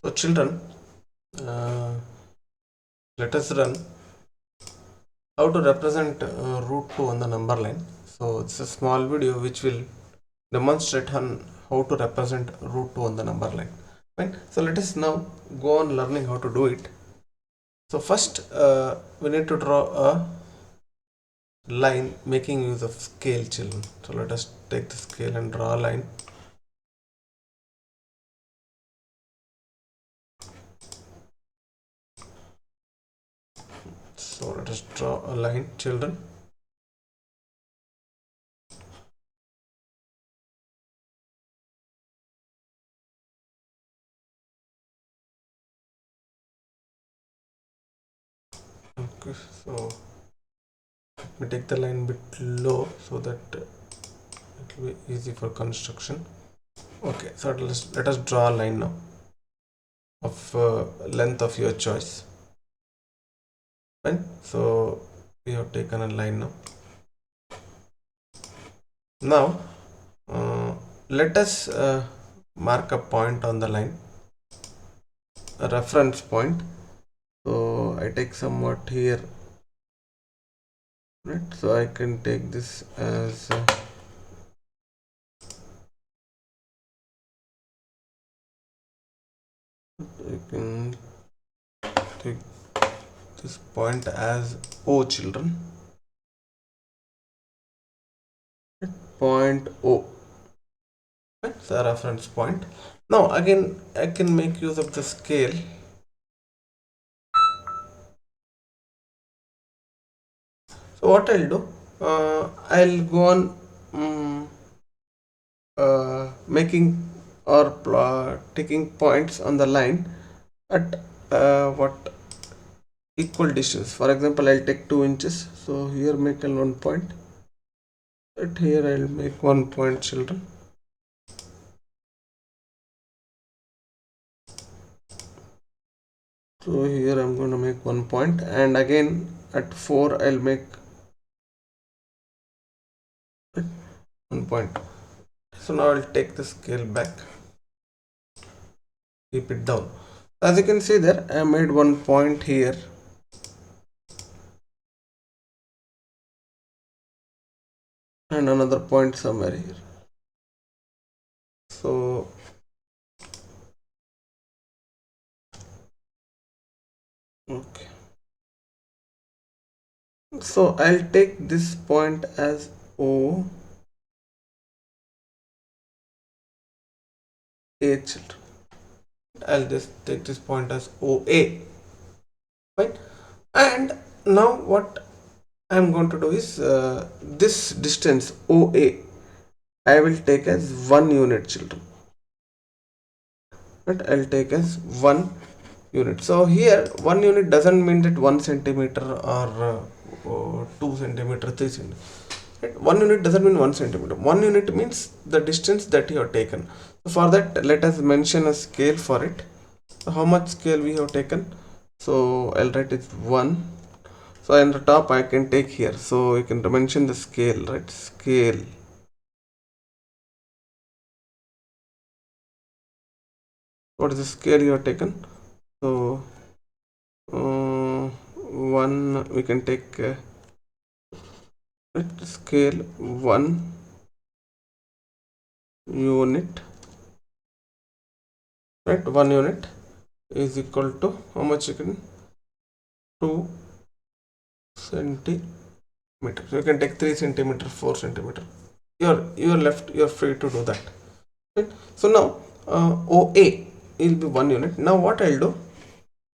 So children, uh, let us run how to represent root 2 on the number line. So it's a small video which will demonstrate on how to represent root 2 on the number line. Right? So let us now go on learning how to do it. So first we need to draw a line making use of scale, children. So let us take the scale and draw a line. So let us draw a line, children. Okay, so let me take the line bit low so that it will be easy for construction. Okay, so let us draw a line now of length of your choice. Fine. So we have taken a line now. Now let us mark a point on the line, a reference point. So I take somewhat here, right? So I can take this as I can take this point as O, children. Point O. It's a reference point. Now again I can make use of the scale. So what I'll do, I'll go on making or taking points on the line at what equal distance. For example, I'll take 2 inches. So here make a 1 point. At here I'll make 1 point, children. So here I'm going to make 1 point, and again at 4 I'll make 1 point. So now I'll take the scale back, keep it down. As you can see there, I made 1 point here, and another point somewhere here. So okay, so I'll take this point as O A, children. I'll just take this point as OA, right? And now what I'm going to do is this distance OA I will take as 1 unit, children. Right? I'll take as 1 unit. So here 1 unit doesn't mean that 1 centimeter or 2 centimeter, 3 centimeter. Right? 1 unit doesn't mean 1 centimeter. 1 unit means the distance that you have taken. So for that, let us mention a scale for it. So how much scale we have taken? So I'll write it 1. So in the top I can take here. So you can mention the scale, right? Scale. What is the scale you have taken? So 1 we can take scale 1 unit, right? 1 unit is equal to how much? You can 2 centimeter. So you can take 3 centimeter, 4 centimeter. You're left, you're free to do that, right? So now OA will be 1 unit. Now what I'll do,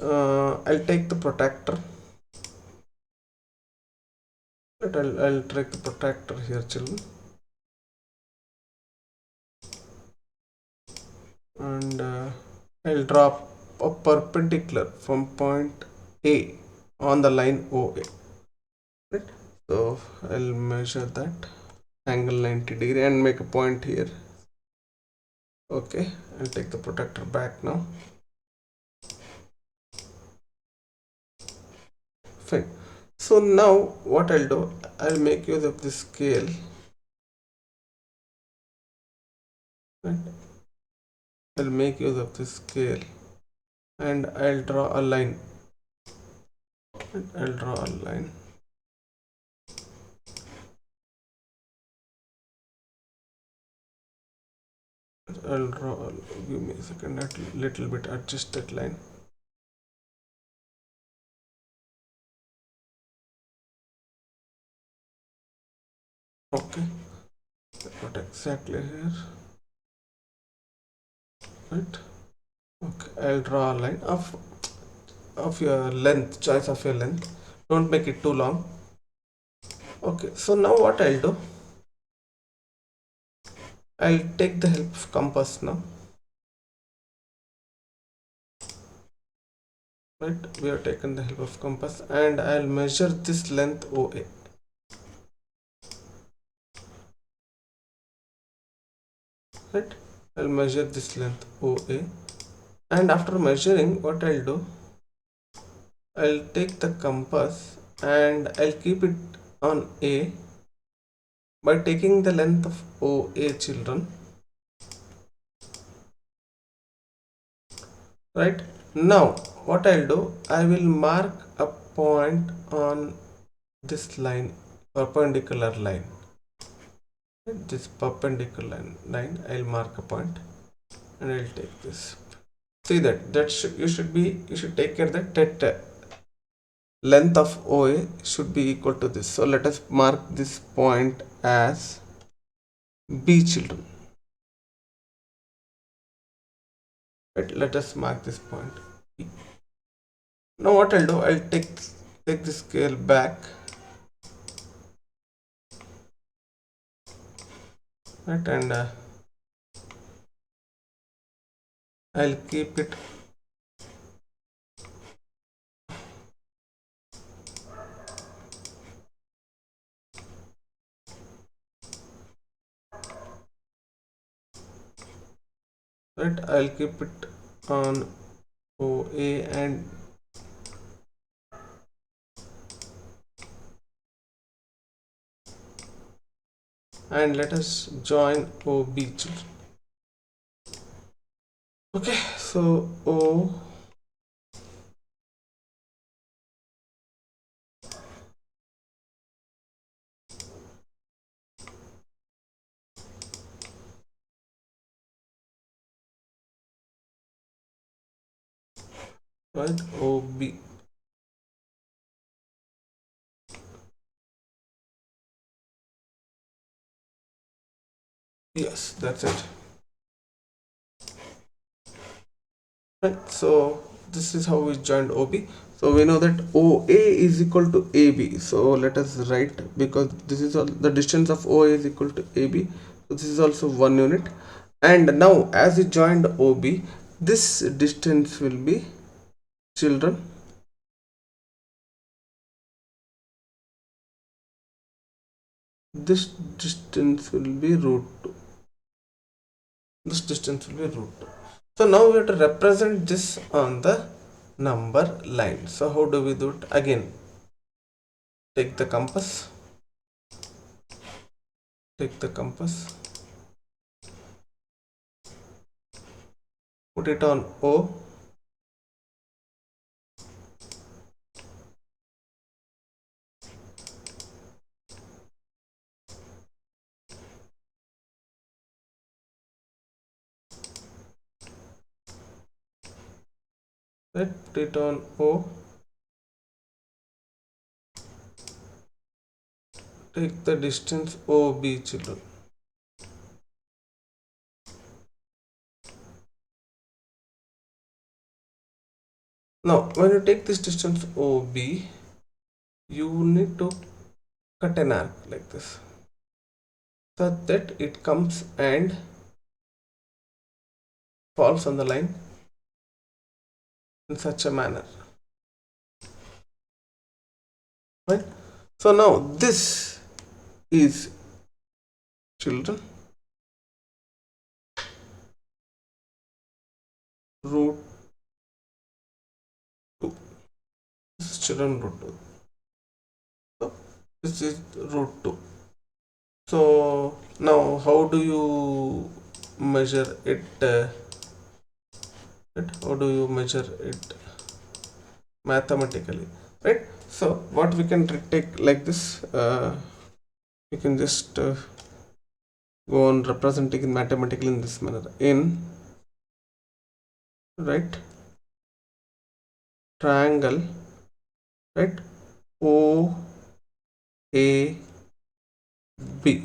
I'll take the protractor. Right? I'll take the protractor here, children, and I'll draw a perpendicular from point A on the line OA. Right? So I'll measure that angle 90 degree and make a point here. Okay, I'll take the protractor back now. Fine. So now what I'll do, I'll make use of this scale. Right? I'll make use of this scale and I'll draw a line. I'll draw a line. I'll draw, give me a second, a little bit adjust that line. Okay, not exactly here, right? Okay, I'll draw a line of your length, choice of your length. Don't make it too long. Okay, so now what I'll do, I'll take the help of compass now. Right, we have taken the help of compass and I'll measure this length OA. Right, I'll measure this length OA, and after measuring, what I'll do, I'll take the compass and I'll keep it on A by taking the length of OA, children. Right, now what I'll do, I will mark a point on this line, perpendicular line. This perpendicular line, I'll mark a point and I'll take this. See that you should take care that length of OA should be equal to this. So let us mark this point as B, children. Right, let us mark this point B. Now what I'll do, I'll take the scale back, right, and I'll keep it right, I'll keep it on OA and let us join OB, children. Okay, so O, right, OB. Yes, that's it. Right, so this is how we joined OB. So we know that OA is equal to AB. So let us write, because this is all the distance of OA is equal to AB. So this is also 1 unit. And now as we joined OB, this distance will be, children, this distance will be root 2. This distance will be root 2. So now we have to represent this on the number line. So how do we do it? Again, take the compass, put it on O, right, put it on O, take the distance OB, children. Now when you take this distance OB, you need to cut an arc like this, so that it comes and falls on the line in such a manner, right? So now this is, children, root 2. This is, children, root 2. So this is root 2. So now how do you measure it? right? How do you measure it mathematically, right? So what we can take like this, we can just go on representing it mathematically in this manner. In, right, triangle, right, O A B,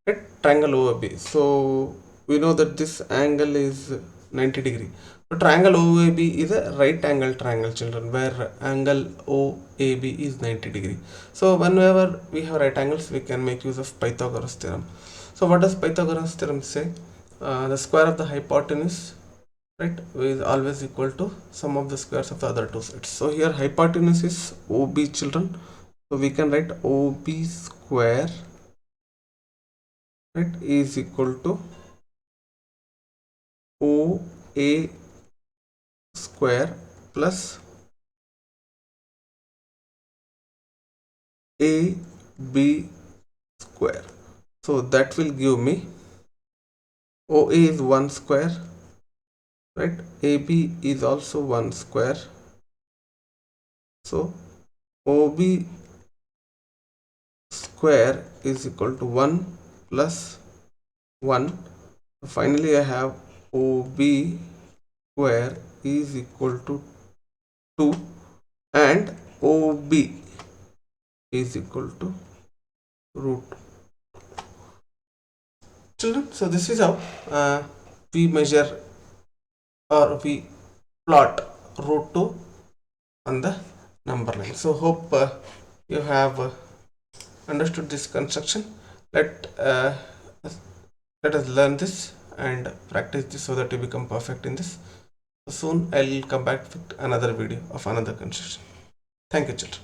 right, triangle OAB. So we know that this angle is 90 degree. So triangle OAB is a right angle triangle, children, where angle OAB is 90 degree. So whenever we have right angles, we can make use of Pythagoras theorem. So what does Pythagoras theorem say? The square of the hypotenuse, right, is always equal to sum of the squares of the other two sides. So here hypotenuse is OB, children. So we can write OB square, right, is equal to OA square plus AB square. So that will give me OA is 1 square, right, AB is also 1 square. So OB square is equal to 1 plus 1. Finally I have OB square is equal to 2 and OB is equal to root. Children, so this is how we measure or we plot root 2 on the number line. So hope you have understood this construction. Let us learn this and practice this so that you become perfect in this. So soon I'll come back with another video of another construction. Thank you, children.